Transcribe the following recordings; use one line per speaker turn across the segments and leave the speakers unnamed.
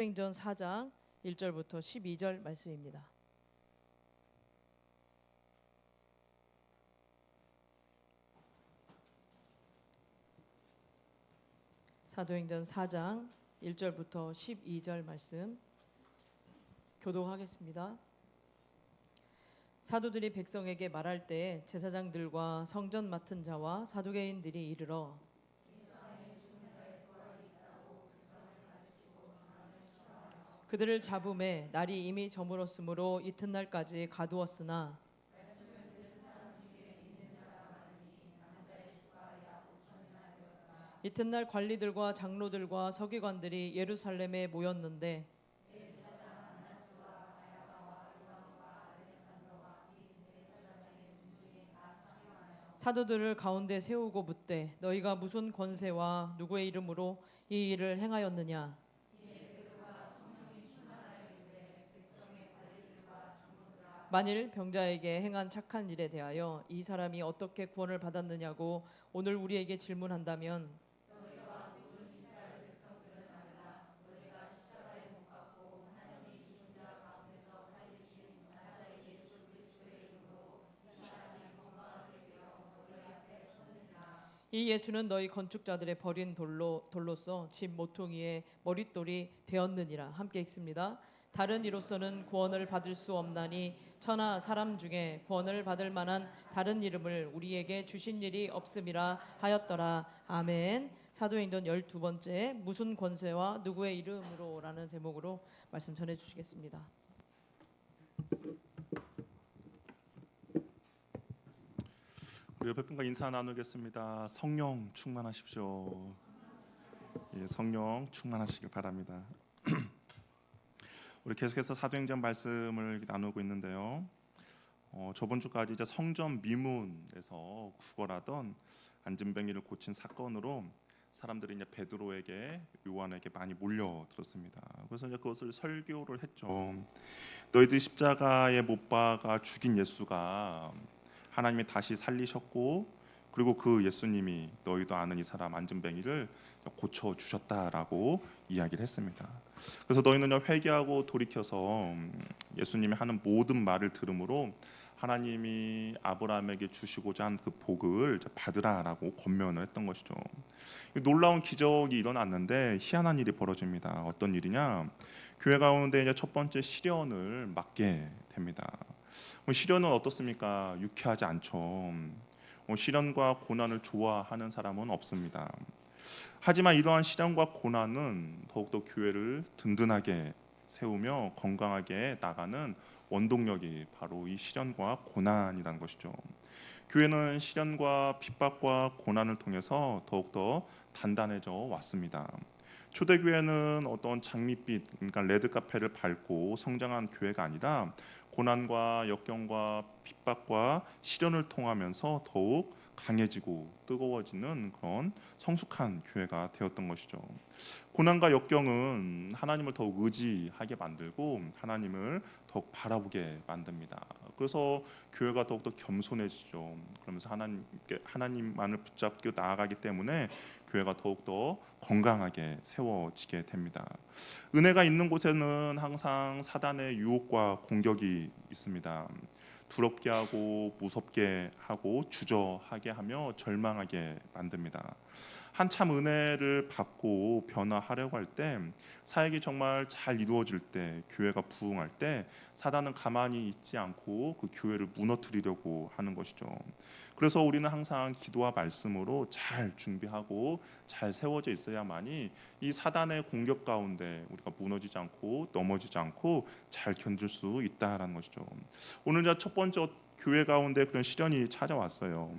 사도행전 4장 1절부터 12절 말씀입니다. 사도행전 4장 1절부터 12절 말씀 교독하겠습니다. 사도들이 백성에게 말할 때 제사장들과 성전 맡은 자와 사두개인들이 이르러 그들을 잡음에 날이 이미 저물었으므로 이튿날까지 가두었으나 이튿날 관리들과 장로들과 서기관들이 예루살렘에 모였는데 사도들을 가운데 세우고 묻되 너희가 무슨 권세와 누구의 이름으로 이 일을 행하였느냐. 만일 병자에게 행한 착한 일에 대하여 이 사람이 어떻게 구원을 받았느냐고 오늘 우리에게 질문한다면 이 예수는 너희 건축자들의 버린 돌로서 집 모퉁이의 머릿돌이 되었느니라. 함께 읽습니다. 다른 이로서는 구원을 받을 수 없나니 천하 사람 중에 구원을 받을 만한 다른 이름을 우리에게 주신 일이 없음이라 하였더라. 아멘. 사도행전 12번째 무슨 권세와 누구의 이름으로 라는 제목으로 말씀 전해 주시겠습니다.
우리 옆에 분과 인사 나누겠습니다. 성령 충만하십시오. 예, 성령 충만하시길 바랍니다. 우리 계속해서 사도행전 말씀을 나누고 있는데요. 저번 주까지 이제 성전 미문에서 구걸하던 안진뱅이를 고친 사건으로 사람들이 이제 베드로에게 요한에게 많이 몰려들었습니다. 그래서 이제 그것을 설교를 했죠. 너희들이 십자가에 못 박아 죽인 예수가 하나님이 다시 살리셨고 그리고 그 예수님이 너희도 아는 이 사람 안진뱅이를 고쳐 주셨다라고 이야기를 했습니다. 그래서 너희는 회개하고 돌이켜서 예수님이 하는 모든 말을 들음으로 하나님이 아브라함에게 주시고자 한 그 복을 받으라라고 권면을 했던 것이죠. 놀라운 기적이 일어났는데 희한한 일이 벌어집니다. 어떤 일이냐? 교회 가운데 이제 첫 번째 시련을 맞게 됩니다. 시련은 어떻습니까? 유쾌하지 않죠. 시련과 고난을 좋아하는 사람은 없습니다. 하지만 이러한 시련과 고난은 더욱더 교회를 든든하게 세우며 건강하게 나가는 원동력이 바로 이 시련과 고난이라는 것이죠. 교회는 시련과 핍박과 고난을 통해서 더욱더 단단해져 왔습니다. 초대교회는 어떤 장밋빛, 그러니까 레드카펫을 밟고 성장한 교회가 아니라 고난과 역경과 핍박과 시련을 통하면서 더욱 강해지고 뜨거워지는 그런 성숙한 교회가 되었던 것이죠. 고난과 역경은 하나님을 더욱 의지하게 만들고 하나님을 더욱 바라보게 만듭니다. 그래서 교회가 더욱더 겸손해지죠. 그러면서 하나님만을 붙잡고 나아가기 때문에 교회가 더욱더 건강하게 세워지게 됩니다. 은혜가 있는 곳에는 항상 사단의 유혹과 공격이 있습니다. 두렵게 하고 무섭게 하고 주저하게 하며 절망하게 만듭니다. 한참 은혜를 받고 변화하려고 할 때 사역이 정말 잘 이루어질 때 교회가 부흥할 때 사단은 가만히 있지 않고 그 교회를 무너뜨리려고 하는 것이죠. 그래서 우리는 항상 기도와 말씀으로 잘 준비하고 잘 세워져 있어야만이 이 사단의 공격 가운데 우리가 무너지지 않고 넘어지지 않고 잘 견딜 수 있다라는 것이죠. 오늘 첫 번째 교회 가운데 그런 시련이 찾아왔어요.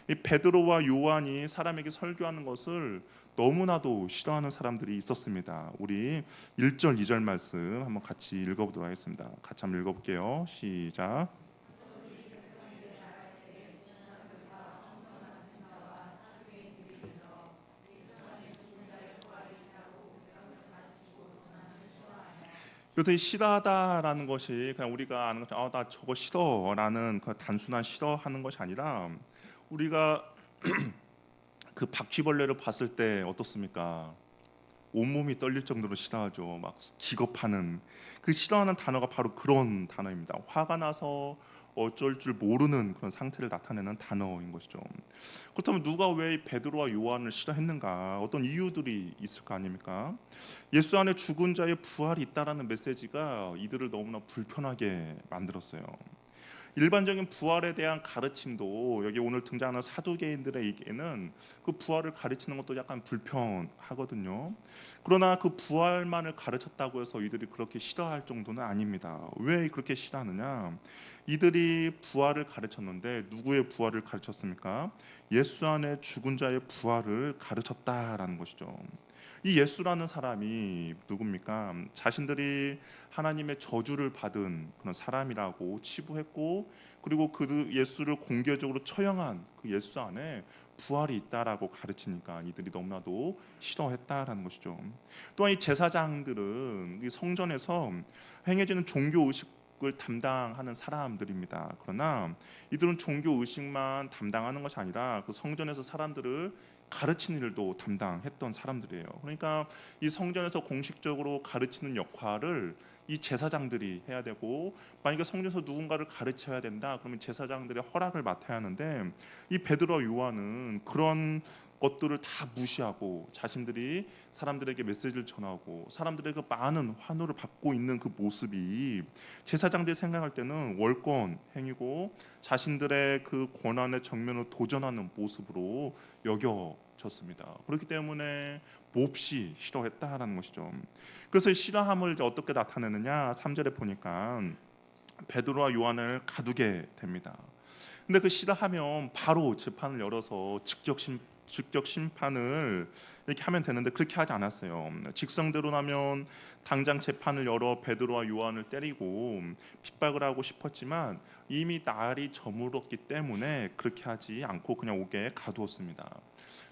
이 베드로와 요한이 사람에게 설교하는 것을 너무나도 싫어하는 사람들이 있었습니다. 우리 1절 2절 말씀 한번 같이 읽어보도록 하겠습니다. 같이 한번 읽어볼게요. 시작. 그래서 이 싫어하다라는 것이 그냥 우리가 아는 것처럼 나 저거 싫어라는 그 단순한 싫어하는 것이 아니라 우리가 그 바퀴벌레를 봤을 때 어떻습니까? 온몸이 떨릴 정도로 싫어하죠. 막 기겁하는, 그 싫어하는 단어가 바로 그런 단어입니다. 화가 나서 어쩔 줄 모르는 그런 상태를 나타내는 단어인 것이죠. 그렇다면 누가 왜 베드로와 요한을 싫어했는가? 어떤 이유들이 있을 거 아닙니까? 예수 안에 죽은 자의 부활이 있다라는 메시지가 이들을 너무나 불편하게 만들었어요. 일반적인 부활에 대한 가르침도 여기 오늘 등장하는 사두개인들에게는 그 부활을 가르치는 것도 약간 불편하거든요. 그러나 그 부활만을 가르쳤다고 해서 이들이 그렇게 싫어할 정도는 아닙니다. 왜 그렇게 싫어하느냐? 이들이 부활을 가르쳤는데 누구의 부활을 가르쳤습니까? 예수 안에 죽은 자의 부활을 가르쳤다라는 것이죠. 이 예수라는 사람이 누굽니까? 자신들이 하나님의 저주를 받은 그런 사람이라고 치부했고, 그리고 그 예수를 공개적으로 처형한 그 예수 안에 부활이 있다라고 가르치니까 이들이 너무나도 싫어했다라는 것이죠. 또한 이 제사장들은 이 성전에서 행해지는 종교 의식을 담당하는 사람들입니다. 그러나 이들은 종교 의식만 담당하는 것이 아니라 그 성전에서 사람들을 가르치는 일도 담당했던 사람들이에요. 그러니까 이 성전에서 공식적으로 가르치는 역할을 이 제사장들이 해야 되고, 만약에 성전에서 누군가를 가르쳐야 된다 그러면 제사장들의 허락을 맡아야 하는데, 이 베드로와 요한은 그런 것들을 다 무시하고 자신들이 사람들에게 메시지를 전하고 사람들에게 많은 환호를 받고 있는 그 모습이 제사장들이 생각할 때는 월권 행위고 자신들의 그 권한의 정면을 도전하는 모습으로 여겨졌습니다. 그렇기 때문에 몹시 싫어했다라는 것이죠. 그래서 싫어함을 이제 어떻게 나타내느냐? 3절에 보니까 베드로와 요한을 가두게 됩니다. 근데 그 싫어하면 바로 재판을 열어서 직격 심판을 이렇게 하면 되는데 그렇게 하지 않았어요. 직성대로라면 당장 재판을 열어 베드로와 요한을 때리고 핍박을 하고 싶었지만 이미 날이 저물었기 때문에 그렇게 하지 않고 그냥 옥에 가두었습니다.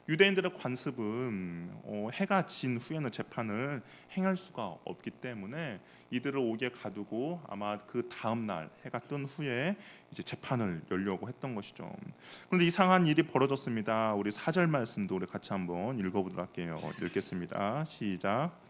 유대인들의 관습은 해가 진 후에는 재판을 행할 수가 없기 때문에 이들을 옥에 가두고 아마 그 다음 날 해가 뜬 후에 이제 재판을 열려고 했던 것이죠. 그런데 이상한 일이 벌어졌습니다. 우리 4절 말씀도 우리 같이 한번 읽어보도록 할게요. 읽겠습니다. 시작.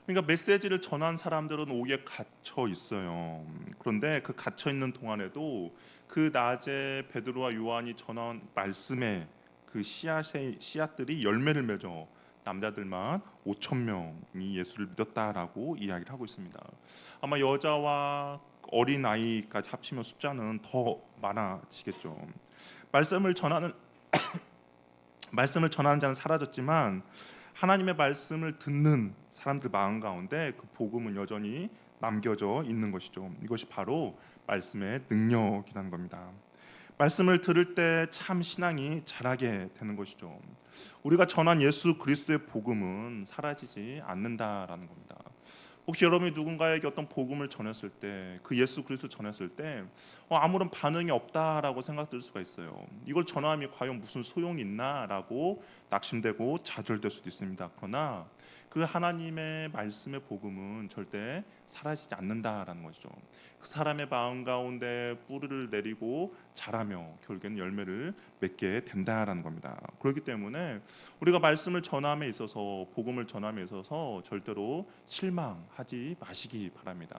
그러니까 메시지를 전한 사람들은 옥에 갇혀 있어요. 그런데 그 갇혀 있는 동안에도 그 낮에 베드로와 요한이 전한 말씀의 그 씨앗들이 열매를 맺어 남자들만 5천 명이 예수를 믿었다라고 이야기를 하고 있습니다. 아마 여자와 어린 아이까지 합치면 숫자는 더 많아지겠죠. 말씀을 전하는 말씀을 전하는 자는 사라졌지만 하나님의 말씀을 듣는 사람들 마음 가운데 그 복음은 여전히 남겨져 있는 것이죠. 이것이 바로 말씀의 능력이라는 겁니다. 말씀을 들을 때 참 신앙이 자라게 되는 것이죠. 우리가 전한 예수 그리스도의 복음은 사라지지 않는다라는 겁니다. 혹시 여러분이 누군가에게 어떤 복음을 전했을 때, 그 예수 그리스도 전했을 때 아무런 반응이 없다라고 생각될 수가 있어요. 이걸 전함이 과연 무슨 소용이 있나라고 낙심되고 좌절될 수도 있습니다. 그러나 그 하나님의 말씀의 복음은 절대 사라지지 않는다라는 것이죠. 그 사람의 마음 가운데 뿌리를 내리고 자라며 결국에는 열매를 맺게 된다라는 겁니다. 그렇기 때문에 우리가 말씀을 전함에 있어서, 복음을 전함에 있어서 절대로 실망하지 마시기 바랍니다.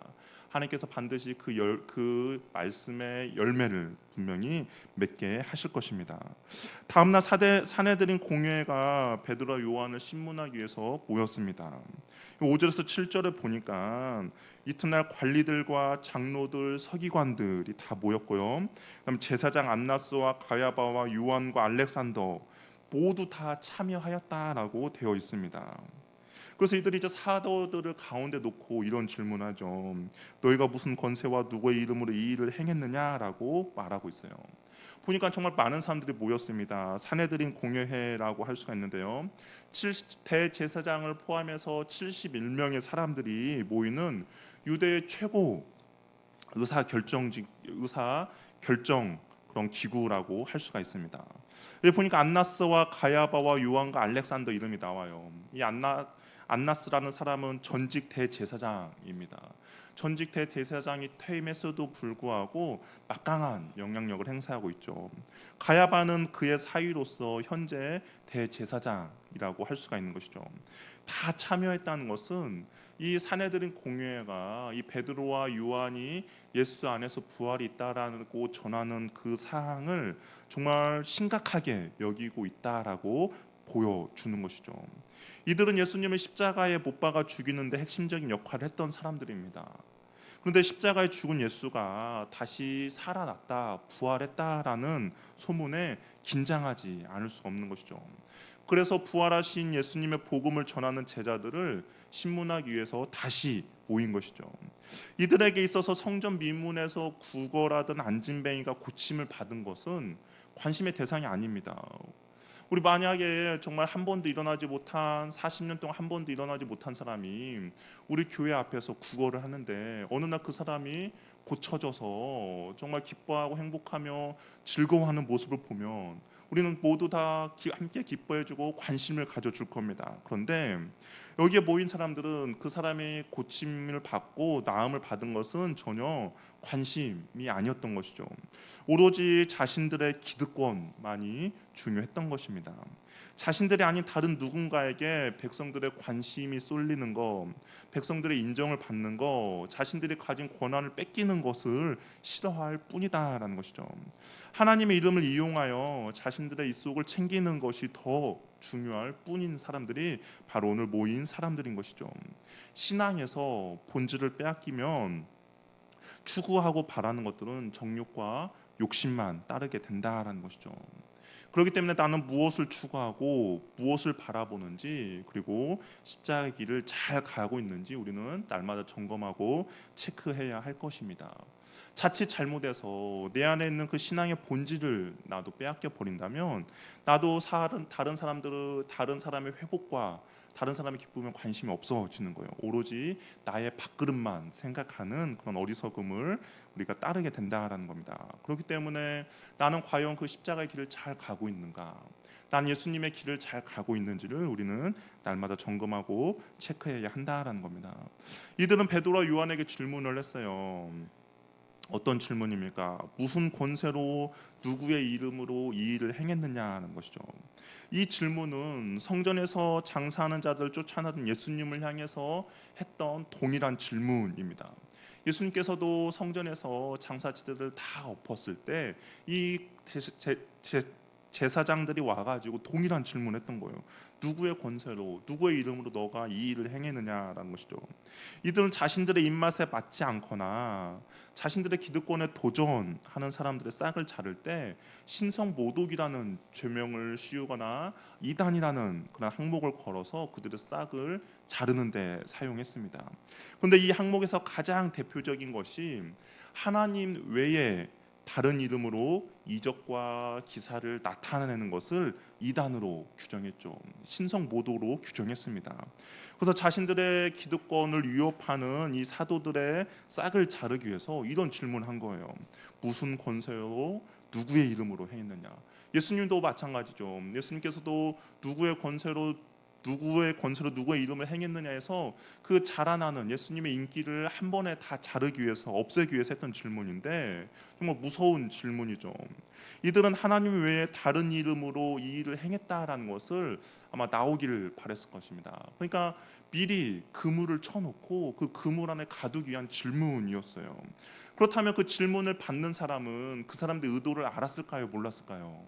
하나님께서 반드시 그 말씀의 열매를 분명히 맺게 하실 것입니다. 다음날 사내들인 공회가 베드로와 요한을 신문하기 위해서 모였습니다. 5절에서 7절을 보니까 이튿날 관리들과 장로들, 서기관들이 다 모였고요. 그다음 제사장 안나스와 가야바와 요한과 알렉산더 모두 다 참여하였다라고 되어 있습니다. 그래서 이들이 이제 사도들을 가운데 놓고 이런 질문하죠. 너희가 무슨 권세와 누구의 이름으로 이 일을 행했느냐라고 말하고 있어요. 보니까 정말 많은 사람들이 모였습니다. 사내들인 공회라고 할 수가 있는데요. 대제사장을 포함해서 71명의 사람들이 모이는 유대의 최고 의사 결정 그런 기구라고 할 수가 있습니다. 여기 보니까 안나스와 가야바와 요한과 알렉산더 이름이 나와요. 이 안나스라는 사람은 전직 대제사장입니다. 전직 대제사장이 퇴임했어도 불구하고 막강한 영향력을 행사하고 있죠. 가야바는 그의 사위로서 현재 대제사장이라고 할 수가 있는 것이죠. 다 참여했다는 것은 이 사내들인 공회가 이 베드로와 요한이 예수 안에서 부활이 있다라고 전하는 그 사항을 정말 심각하게 여기고 있다라고 보여주는 것이죠. 이들은 예수님을 십자가에 못 박아 죽이는데 핵심적인 역할을 했던 사람들입니다. 그런데 십자가에 죽은 예수가 다시 살아났다, 부활했다라는 소문에 긴장하지 않을 수가 없는 것이죠. 그래서 부활하신 예수님의 복음을 전하는 제자들을 신문하기 위해서 다시 모인 것이죠. 이들에게 있어서 성전 미문에서 구걸하던 안진뱅이가 고침을 받은 것은 관심의 대상이 아닙니다. 우리 만약에 정말 한 번도 일어나지 못한 40년 동안 한 번도 일어나지 못한 사람이 우리 교회 앞에서 구걸을 하는데 어느 날 그 사람이 고쳐져서 정말 기뻐하고 행복하며 즐거워하는 모습을 보면 우리는 모두 다 함께 기뻐해주고 관심을 가져줄 겁니다. 그런데 여기에 모인 사람들은 그 사람이 고침을 받고 나음을 받은 것은 전혀 관심이 아니었던 것이죠. 오로지 자신들의 기득권만이 중요했던 것입니다. 자신들이 아닌 다른 누군가에게 백성들의 관심이 쏠리는 것, 백성들의 인정을 받는 것, 자신들이 가진 권한을 뺏기는 것을 싫어할 뿐이다라는 것이죠. 하나님의 이름을 이용하여 자신들의 입속을 챙기는 것이 더 중요할 뿐인 사람들이 바로 오늘 모인 사람들인 것이죠. 신앙에서 본질을 빼앗기면 추구하고 바라는 것들은 정욕과 욕심만 따르게 된다라는 것이죠. 그렇기 때문에 나는 무엇을 추구하고 무엇을 바라보는지, 그리고 십자가의 길을 잘 가고 있는지 우리는 날마다 점검하고 체크해야 할 것입니다. 자칫 잘못해서 내 안에 있는 그 신앙의 본질을 나도 빼앗겨 버린다면 나도 다른 사람의 회복과 다른 사람의 기쁨에 관심이 없어지는 거예요. 오로지 나의 밥그릇만 생각하는 그런 어리석음을 우리가 따르게 된다라는 겁니다. 그렇기 때문에 나는 과연 그 십자가의 길을 잘 가고 있는가? 난 예수님의 길을 잘 가고 있는지를 우리는 날마다 점검하고 체크해야 한다라는 겁니다. 이들은 베드로와 요한에게 질문을 했어요. 어떤 질문입니까? 무슨 권세로 누구의 이름으로 이 일을 행했느냐는 것이죠. 이 질문은 성전에서 장사하는 자들을 쫓아내던 예수님을 향해서 했던 동일한 질문입니다. 예수님께서도 성전에서 장사치들을 다 엎었을 때 이 제사장들이 와가지고 동일한 질문했던 거예요. 누구의 권세로, 누구의 이름으로 너가 이 일을 행했느냐라는 것이죠. 이들은 자신들의 입맛에 맞지 않거나 자신들의 기득권에 도전하는 사람들의 싹을 자를 때 신성 모독이라는 죄명을 씌우거나 이단이라는 그런 항목을 걸어서 그들의 싹을 자르는 데 사용했습니다. 그런데 이 항목에서 가장 대표적인 것이 하나님 외에 다른 이름으로 이적과 기사를 나타내는 것을 이단으로 규정했죠. 신성 모독으로 규정했습니다. 그래서 자신들의 기득권을 위협하는 이 사도들의 싹을 자르기 위해서 이런 질문한 거예요. 무슨 권세로 누구의 이름으로 행했느냐? 예수님도 마찬가지죠. 예수님께서도 누구의 권세로 누구의 이름을 행했느냐 해서 그 자라나는 예수님의 인기를 한 번에 다 자르기 위해서, 없애기 위해서 했던 질문인데 정말 무서운 질문이죠. 이들은 하나님 외에 다른 이름으로 이 일을 행했다라는 것을 아마 나오기를 바랬을 것입니다. 그러니까 미리 그물을 쳐놓고 그 그물 안에 가두기 위한 질문이었어요. 그렇다면 그 질문을 받는 사람은 그 사람들의 의도를 알았을까요? 몰랐을까요?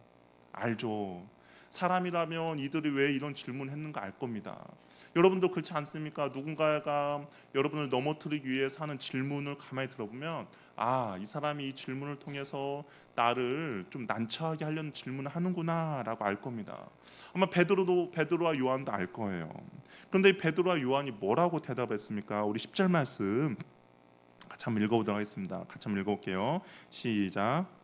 알죠. 사람이라면 이들이 왜 이런 질문을 했는가 알 겁니다. 여러분도 그렇지 않습니까? 누군가가 여러분을 넘어뜨리기 위해서 하는 질문을 가만히 들어보면 이 사람이 이 질문을 통해서 나를 좀 난처하게 하려는 질문을 하는구나 라고 알 겁니다. 아마 베드로와 요한도 알 거예요. 그런데 이 베드로와 요한이 뭐라고 대답했습니까? 우리 10절 말씀 같이 한번 읽어보도록 하겠습니다. 같이 한번 읽어볼게요. 시작.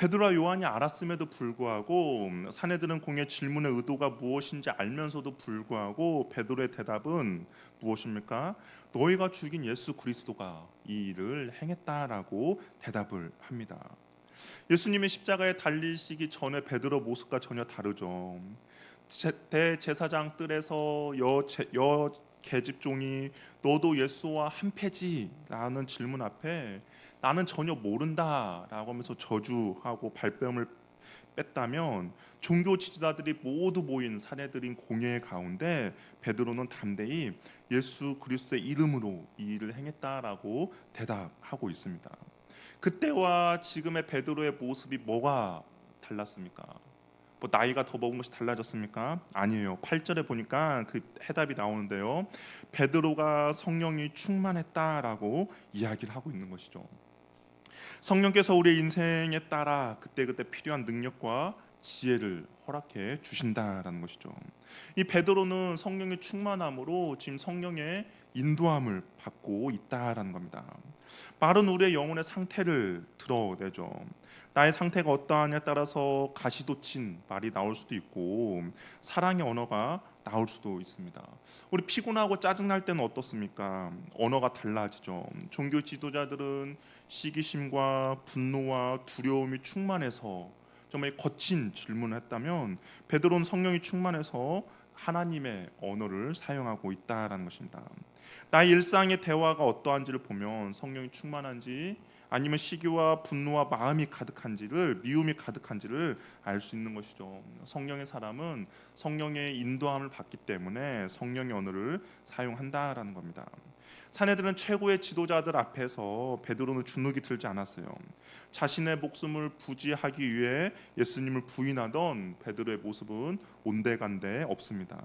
베드로와 요한이 알았음에도 불구하고 사내들은 공의 질문의 의도가 무엇인지 알면서도 불구하고 베드로의 대답은 무엇입니까? 너희가 죽인 예수 그리스도가 이 일을 행했다라고 대답을 합니다. 예수님이 십자가에 달리시기 전에 베드로 모습과 전혀 다르죠. 대제사장 뜰에서 여 계집종이 너도 예수와 한패지라는 질문 앞에 나는 전혀 모른다라고 하면서 저주하고 발뺌을 뺐다면 종교 지도자들이 모두 모인 사내들인 공회 가운데 베드로는 담대히 예수 그리스도의 이름으로 이 일을 행했다라고 대답하고 있습니다. 그때와 지금의 베드로의 모습이 뭐가 달랐습니까? 뭐 나이가 더 먹은 것이 달라졌습니까? 아니에요. 8절에 보니까 그 해답이 나오는데요. 베드로가 성령이 충만했다라고 이야기를 하고 있는 것이죠. 성령께서 우리의 인생에 따라 그때그때 필요한 능력과 지혜를 허락해 주신다라는 것이죠. 이 베드로는 성령의 충만함으로 지금 성령의 인도함을 받고 있다라는 겁니다. 말은 우리의 영혼의 상태를 드러내죠. 나의 상태가 어떠하냐에 따라서 가시돋친 말이 나올 수도 있고 사랑의 언어가 나올 수도 있습니다. 우리 피곤하고 짜증날 때는 어떻습니까? 언어가 달라지죠. 종교 지도자들은 시기심과 분노와 두려움이 충만해서 정말 거친 질문을 했다면 베드로는 성령이 충만해서 하나님의 언어를 사용하고 있다라는 것입니다. 나의 일상의 대화가 어떠한지를 보면 성령이 충만한지 아니면 시기와 분노와 마음이 가득한지를 미움이 가득한지를 알 수 있는 것이죠. 성령의 사람은 성령의 인도함을 받기 때문에 성령의 언어를 사용한다라는 겁니다. 사내들은 최고의 지도자들 앞에서 베드로는 주눅이 들지 않았어요. 자신의 목숨을 부지하기 위해 예수님을 부인하던 베드로의 모습은 온데간데 없습니다.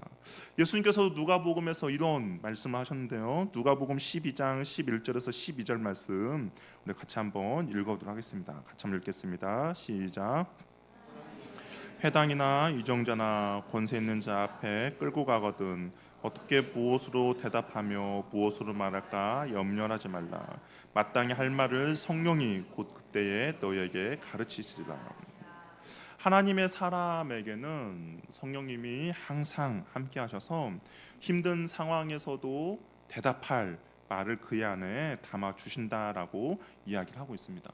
예수님께서 누가복음에서 이런 말씀을 하셨는데요. 누가복음 12장 11절에서 12절 말씀 우리 같이 한번 읽어보도록 하겠습니다. 같이 한번 읽겠습니다. 시작. 회당이나 유정자나 권세 있는 자 앞에 끌고 가거든 어떻게 무엇으로 대답하며 무엇으로 말할까 염려하지 말라. 마땅히 할 말을 성령이 곧 그때에 너희에게 가르치시리라. 하나님의 사람에게는 성령님이 항상 함께 하셔서 힘든 상황에서도 대답할 말을 그의 안에 담아 주신다라고 이야기를 하고 있습니다.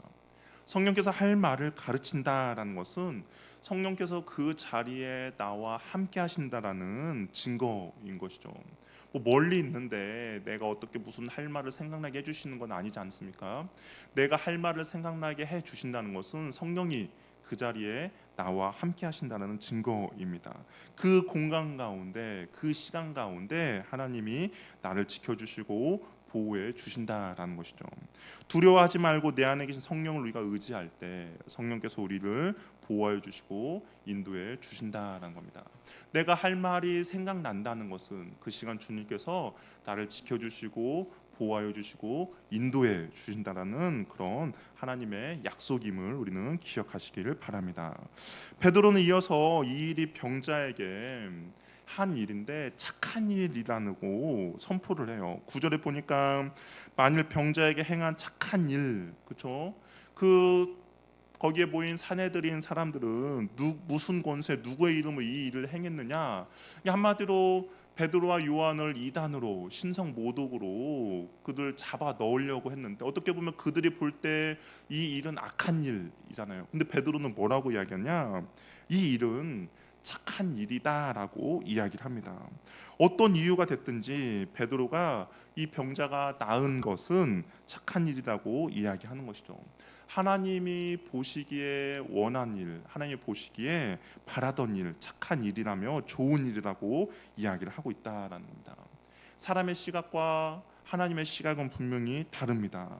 성령께서 할 말을 가르친다라는 것은 성령께서 그 자리에 나와 함께 하신다라는 증거인 것이죠. 뭐 멀리 있는데 내가 어떻게 무슨 할 말을 생각나게 해주시는 건 아니지 않습니까? 내가 할 말을 생각나게 해주신다는 것은 성령이 그 자리에 나와 함께 하신다는 증거입니다. 그 공간 가운데 그 시간 가운데 하나님이 나를 지켜주시고 보호해 주신다라는 것이죠. 두려워하지 말고 내 안에 계신 성령을 우리가 의지할 때 성령께서 우리를 보호해 주시고 인도해 주신다라는 겁니다. 내가 할 말이 생각난다는 것은 그 시간 주님께서 나를 지켜주시고 보호하여 주시고 인도해 주신다라는 그런 하나님의 약속임을 우리는 기억하시기를 바랍니다. 베드로는 이어서 이 일이 병자에게 한 일인데 착한 일이라고 선포를 해요. 9절에 보니까 만일 병자에게 행한 착한 일, 그렇죠? 그 거기에 모인 사내들인 사람들은 무슨 권세 누구의 이름으로 이 일을 행했느냐? 한마디로 베드로와 요한을 이단으로 신성 모독으로 그들 잡아 넣으려고 했는데 어떻게 보면 그들이 볼 때 이 일은 악한 일이잖아요. 근데 베드로는 뭐라고 이야기하냐? 이 일은 착한 일이다라고 이야기를 합니다. 어떤 이유가 됐든지 베드로가 이 병자가 나은 것은 착한 일이라고 이야기하는 것이죠. 하나님이 보시기에 원한 일, 하나님이 보시기에 바라던 일, 착한 일이라며 좋은 일이라고 이야기를 하고 있다라는 겁니다. 사람의 시각과 하나님의 시각은 분명히 다릅니다.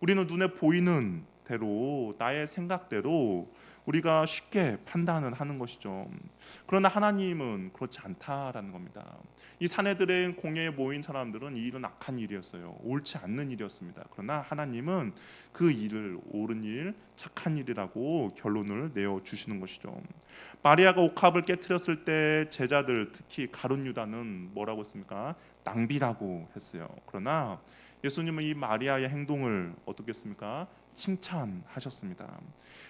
우리는 눈에 보이는 대로 나의 생각대로 우리가 쉽게 판단을 하는 것이죠. 그러나 하나님은 그렇지 않다라는 겁니다. 이 사내들의 공회에 모인 사람들은 이 일은 악한 일이었어요. 옳지 않는 일이었습니다. 그러나 하나님은 그 일을 옳은 일, 착한 일이라고 결론을 내어 주시는 것이죠. 마리아가 옥합을 깨트렸을 때 제자들, 특히 가룟 유다는 뭐라고 했습니까? 낭비라고 했어요. 그러나 예수님은 이 마리아의 행동을 어떻게 했습니까? 칭찬하셨습니다.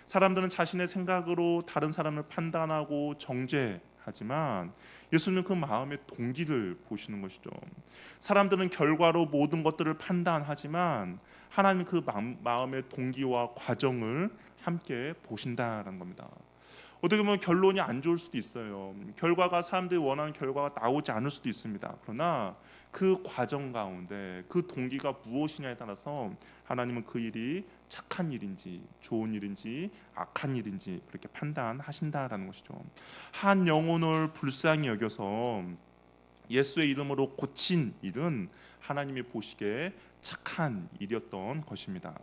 사람들은 자신의 생각으로 다른 사람을 판단하고 정죄하지만 예수님은 그 마음의 동기를 보시는 것이죠. 사람들은 결과로 모든 것들을 판단하지만 하나님 그 마음의 동기와 과정을 함께 보신다라는 겁니다. 어떻게 보면 결론이 안 좋을 수도 있어요. 결과가 사람들이 원하는 결과가 나오지 않을 수도 있습니다. 그러나 그 과정 가운데 그 동기가 무엇이냐에 따라서 하나님은 그 일이 착한 일인지 좋은 일인지 악한 일인지 그렇게 판단하신다라는 것이죠. 한 영혼을 불쌍히 여겨서 예수의 이름으로 고친 일은 하나님이 보시기에 착한 일이었던 것입니다.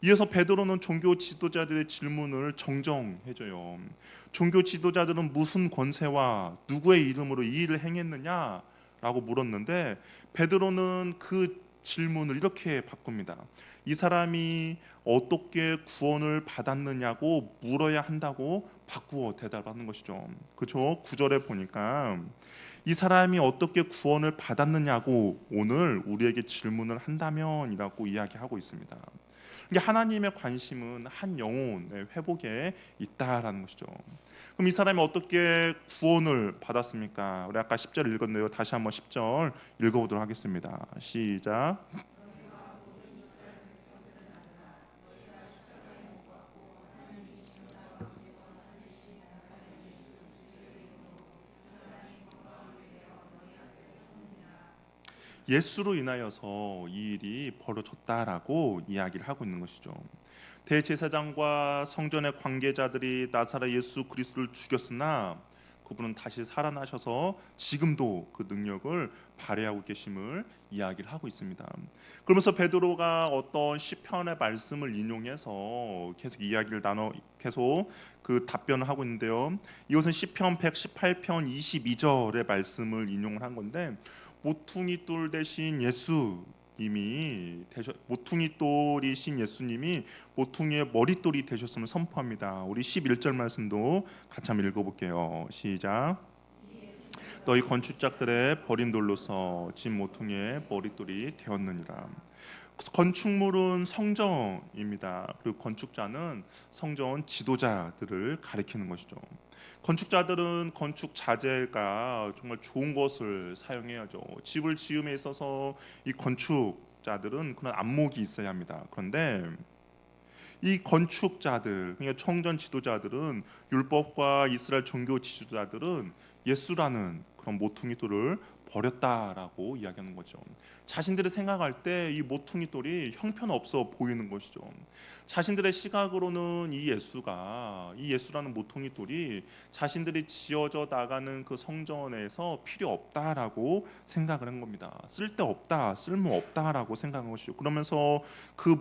이어서 베드로는 종교 지도자들의 질문을 정정해줘요. 종교 지도자들은 무슨 권세와 누구의 이름으로 이 일을 행했느냐라고 물었는데 베드로는 그 질문을 이렇게 바꿉니다. 이 사람이 어떻게 구원을 받았느냐고 물어야 한다고 바꾸어 대답하는 것이죠. 그렇죠? 9절에 보니까 이 사람이 어떻게 구원을 받았느냐고 오늘 우리에게 질문을 한다면이라고 이야기하고 있습니다. 이게 하나님의 관심은 한 영혼의 회복에 있다라는 것이죠. 그럼 이 사람이 어떻게 구원을 받았습니까? 우리 아까 10절 읽었네요. 다시 한번 10절 읽어보도록 하겠습니다. 시작. 예수로 인하여서 이 일이 벌어졌다라고 이야기를 하고 있는 것이죠. 대제사장과 성전의 관계자들이 나사렛 예수 그리스도를 죽였으나 그분은 다시 살아나셔서 지금도 그 능력을 발휘하고 계심을 이야기를 하고 있습니다. 그러면서 베드로가 어떤 시편의 말씀을 인용해서 계속 이야기를 계속 그 답변을 하고 있는데요. 이것은 시편 118편 22절의 말씀을 인용을 한 건데 모퉁이 돌 대신 모퉁이 돌이신 예수님이 모퉁이의 머릿돌이 되셨음을 선포합니다. 우리 11절 말씀도 같이 한번 읽어볼게요. 시작. 너희 건축자들의 버린 돌로서 진 모퉁이의 머릿돌이 되었느니라. 건축물은 성전입니다. 그리고 건축자는 성전 지도자들을 가리키는 것이죠. 건축자들은 건축 자재가 정말 좋은 것을 사용해야죠. 집을 지음에 있어서 이 건축자들은 그런 안목이 있어야 합니다. 그런데 이 건축자들, 그러니까 성전 지도자들은 율법과 이스라엘 종교 지도자들은 예수라는 그런 모퉁이 돌을 버렸다라고 이야기하는 거죠. 자신들이 생각할 때 이 모퉁이 돌이 형편없어 보이는 것이죠. 자신들의 시각으로는 이 예수라는 모퉁이 돌이 자신들이 지어져 나가는 그 성전에서 필요 없다라고 생각을 한 겁니다. 쓸데없다, 쓸모없다라고 생각한 것이죠. 그러면서 그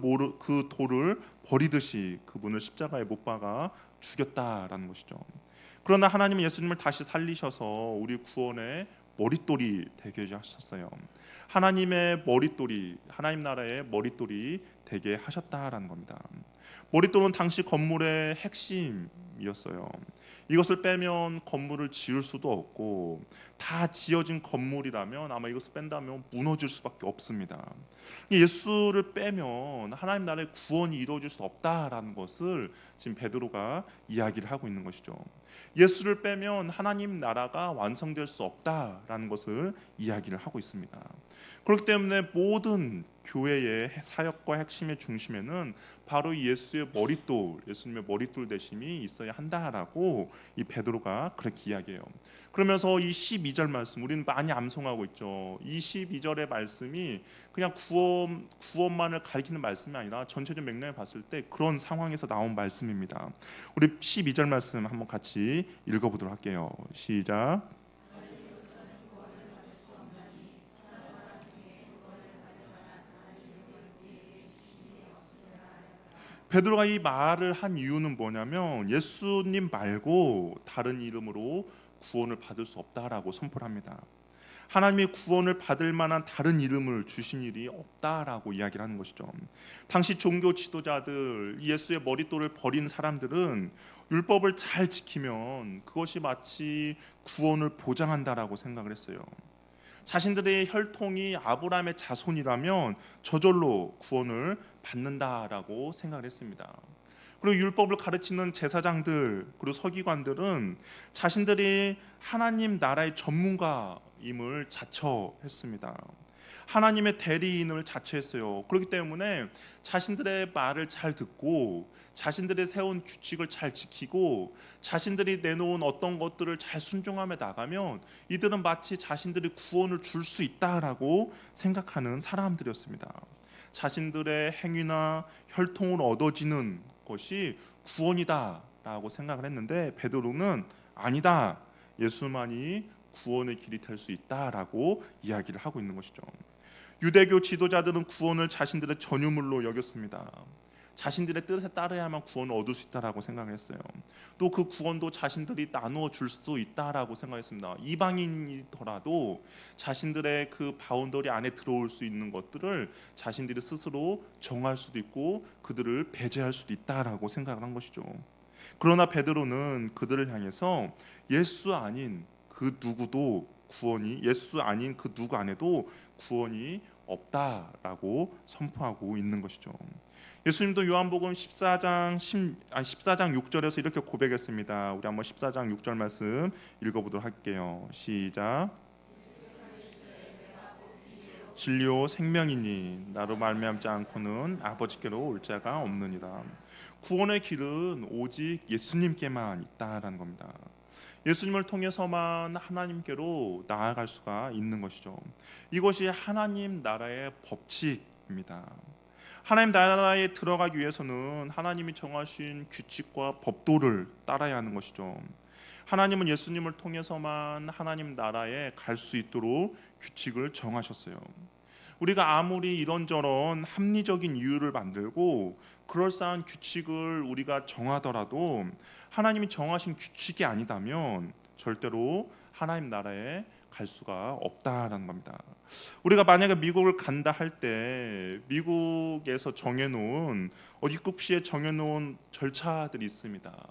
돌을 버리듯이 그분을 십자가에 못 박아 죽였다라는 것이죠. 그러나 하나님은 예수님을 다시 살리셔서 우리 구원의 머릿돌이 되게 하셨어요. 하나님의 머릿돌이, 하나님 나라의 머릿돌이 되게 하셨다라는 겁니다. 머릿돌은 당시 건물의 핵심이었어요. 이것을 빼면 건물을 지을 수도 없고 다 지어진 건물이라면 아마 이것을 뺀다면 무너질 수밖에 없습니다. 예수를 빼면 하나님 나라의 구원이 이루어질 수 없다라는 것을 지금 베드로가 이야기를 하고 있는 것이죠. 예수를 빼면 하나님 나라가 완성될 수 없다라는 것을 이야기를 하고 있습니다. 그렇기 때문에 모든 교회의 사역과 핵심의 중심에는 바로 예수님의 머릿돌 대심이 있어야 한다라고 이 베드로가 그렇게 이야기해요. 그러면서 이 12절 말씀 우리는 많이 암송하고 있죠. 이 12절의 말씀이 그냥 구원만을 가리키는 말씀이 아니라 전체적 맥락을 봤을 때 그런 상황에서 나온 말씀입니다. 우리 12절 말씀 한번 같이 읽어보도록 할게요. 시작. 베드로가 이 말을 한 이유는 뭐냐면 예수님 말고 다른 이름으로 구원을 받을 수 없다라고 선포를 합니다. 하나님이 구원을 받을 만한 다른 이름을 주신 일이 없다라고 이야기를 하는 것이죠. 당시 종교 지도자들, 예수의 머릿돌을 버린 사람들은 율법을 잘 지키면 그것이 마치 구원을 보장한다라고 생각을 했어요. 자신들의 혈통이 아브라함의 자손이라면 저절로 구원을 받는다라고 생각을 했습니다. 그리고 율법을 가르치는 제사장들 그리고 서기관들은 자신들이 하나님 나라의 전문가임을 자처했습니다. 하나님의 대리인을 자처했어요. 그렇기 때문에 자신들의 말을 잘 듣고 자신들이 세운 규칙을 잘 지키고 자신들이 내놓은 어떤 것들을 잘 순종하며 나가면 이들은 마치 자신들이 구원을 줄 수 있다라고 생각하는 사람들이었습니다. 자신들의 행위나 혈통으로 얻어지는 것이 구원이다라고 생각을 했는데 베드로는 아니다. 예수만이 구원의 길이 될 수 있다라고 이야기를 하고 있는 것이죠. 유대교 지도자들은 구원을 자신들의 전유물로 여겼습니다. 자신들의 뜻에 따라야만 구원을 얻을 수 있다라고 생각을 했어요. 또 그 구원도 자신들이 나누어 줄 수 있다라고 생각했습니다. 이방인이더라도 자신들의 그 바운더리 안에 들어올 수 있는 것들을 자신들이 스스로 정할 수도 있고 그들을 배제할 수도 있다라고 생각을 한 것이죠. 그러나 베드로는 그들을 향해서 예수 아닌 그 누구도 예수 아닌 그 누구 안에도 구원이 없다라고 선포하고 있는 것이죠. 예수님도 요한복음 14장 6절에서 이렇게 고백했습니다. 우리 한번 14장 6절 말씀 읽어보도록 할게요. 시작. 진리요 생명이니 나로 말미암지 않고는 아버지께로 올 자가 없느니라. 구원의 길은 오직 예수님께만 있다라는 겁니다. 예수님을 통해서만 하나님께로 나아갈 수가 있는 것이죠. 이것이 하나님 나라의 법칙입니다. 하나님 나라에 들어가기 위해서는 하나님이 정하신 규칙과 법도를 따라야 하는 것이죠. 하나님은 예수님을 통해서만 하나님 나라에 갈 수 있도록 규칙을 정하셨어요. 우리가 아무리 이런저런 합리적인 이유를 만들고 그럴싸한 규칙을 우리가 정하더라도 하나님이 정하신 규칙이 아니다면 절대로 하나님 나라에 갈 수가 없다라는 겁니다. 우리가 만약에 미국을 간다 할 때 미국에서 정해놓은 입국 시에 정해놓은 절차들이 있습니다.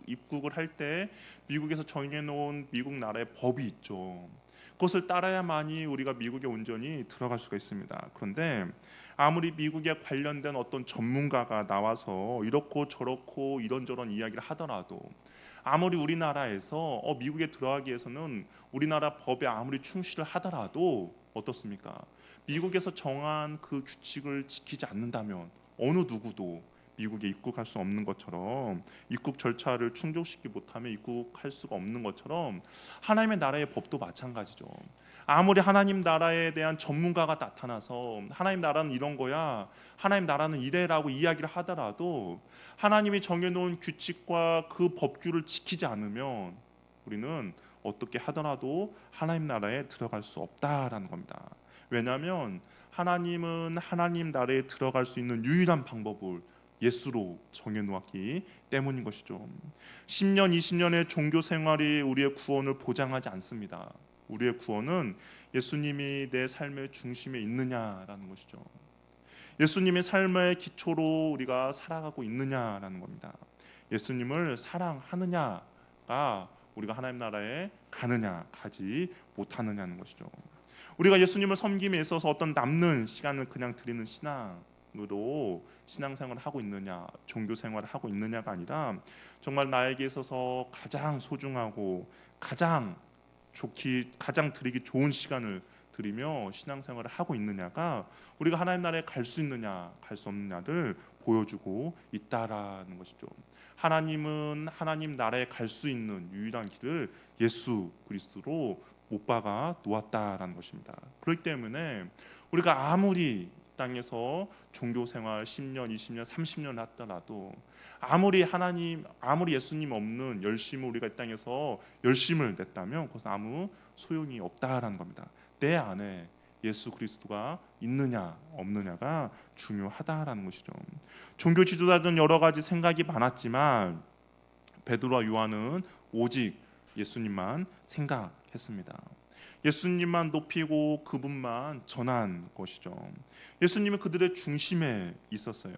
입국을 할 때 미국에서 정해놓은 미국 나라의 법이 있죠. 그것을 따라야만이 우리가 미국에 온전히 들어갈 수가 있습니다. 그런데 아무리 미국에 관련된 어떤 전문가가 나와서 이렇고 저렇고 이런저런 이야기를 하더라도 아무리 우리나라에서 미국에 들어가기 위해서는 우리나라 법에 아무리 충실을 하더라도 어떻습니까? 미국에서 정한 그 규칙을 지키지 않는다면 어느 누구도 미국에 입국할 수 없는 것처럼 입국 절차를 충족시키지 못하면 입국할 수가 없는 것처럼 하나님의 나라의 법도 마찬가지죠. 아무리 하나님 나라에 대한 전문가가 나타나서 하나님 나라는 이런 거야, 하나님 나라는 이래라고 이야기를 하더라도 하나님이 정해놓은 규칙과 그 법규를 지키지 않으면 우리는 어떻게 하더라도 하나님 나라에 들어갈 수 없다라는 겁니다. 왜냐하면 하나님은 하나님 나라에 들어갈 수 있는 유일한 방법을 예수로 정해놓았기 때문인 것이죠. 10년, 20년의 종교 생활이 우리의 구원을 보장하지 않습니다. 우리의 구원은 예수님이 내 삶의 중심에 있느냐라는 것이죠. 예수님의 삶의 기초로 우리가 살아가고 있느냐라는 겁니다. 예수님을 사랑하느냐가 우리가 하나님 나라에 가지 못하느냐는 것이죠. 우리가 예수님을 섬김에 있어서 어떤 남는 시간을 그냥 드리는 신앙으로 신앙생활을 하고 있느냐, 종교 생활을 하고 있느냐가 아니라 정말 나에게 있어서 가장 소중하고 가장 드리기 좋은 시간을 드리며 신앙생활을 하고 있느냐가 우리가 하나님 나라에 갈 수 있느냐 갈 수 없느냐를 보여주고 있다라는 것이죠. 하나님은 하나님 나라에 갈 수 있는 유일한 길을 예수 그리스도로 못 박아 놓았다라는 것입니다. 그렇기 때문에 우리가 아무리 땅에서 종교 생활 10년, 20년, 30년 하더라도 아무리 예수님 없는 열심을 우리가 이 땅에서 열심을 냈다면 그것은 아무 소용이 없다라는 겁니다. 내 안에 예수 그리스도가 있느냐 없느냐가 중요하다라는 것이죠. 종교 지도자들은 여러 가지 생각이 많았지만 베드로와 요한은 오직 예수님만 생각했습니다. 예수님만 높이고 그분만 전한 것이죠. 예수님은 그들의 중심에 있었어요.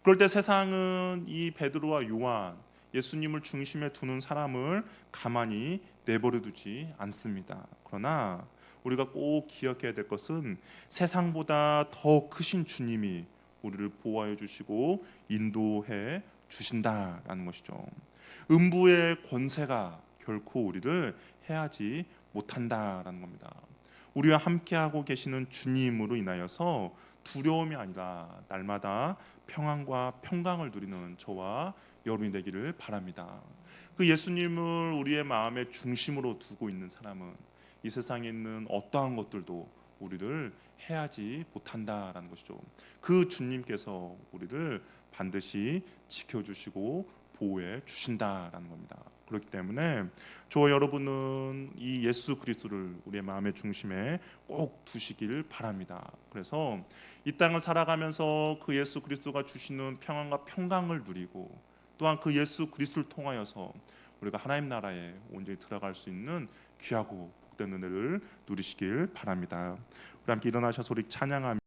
그럴 때 세상은 이 베드로와 요한, 예수님을 중심에 두는 사람을 가만히 내버려 두지 않습니다. 그러나 우리가 꼭 기억해야 될 것은 세상보다 더 크신 주님이 우리를 보호해 주시고 인도해 주신다라는 것이죠. 음부의 권세가 결코 우리를 해하지 못한다라는 겁니다. 우리와 함께하고 계시는 주님으로 인하여서 두려움이 아니라 날마다 평안과 평강을 누리는 저와 여러분이 되기를 바랍니다. 그 예수님을 우리의 마음의 중심으로 두고 있는 사람은 이 세상에 있는 어떠한 것들도 우리를 해하지 못한다라는 것이죠. 그 주님께서 우리를 반드시 지켜주시고 보호해 주신다라는 겁니다. 그렇기 때문에 저와 여러분은 이 예수 그리스도를 우리의 마음의 중심에 꼭 두시길 바랍니다. 그래서 이 땅을 살아가면서 그 예수 그리스도가 주시는 평안과 평강을 누리고 또한 그 예수 그리스도를 통하여서 우리가 하나님 나라에 온전히 들어갈 수 있는 귀하고 복된 은혜를 누리시길 바랍니다. 우리 함께 일어나셔서 우리 찬양하며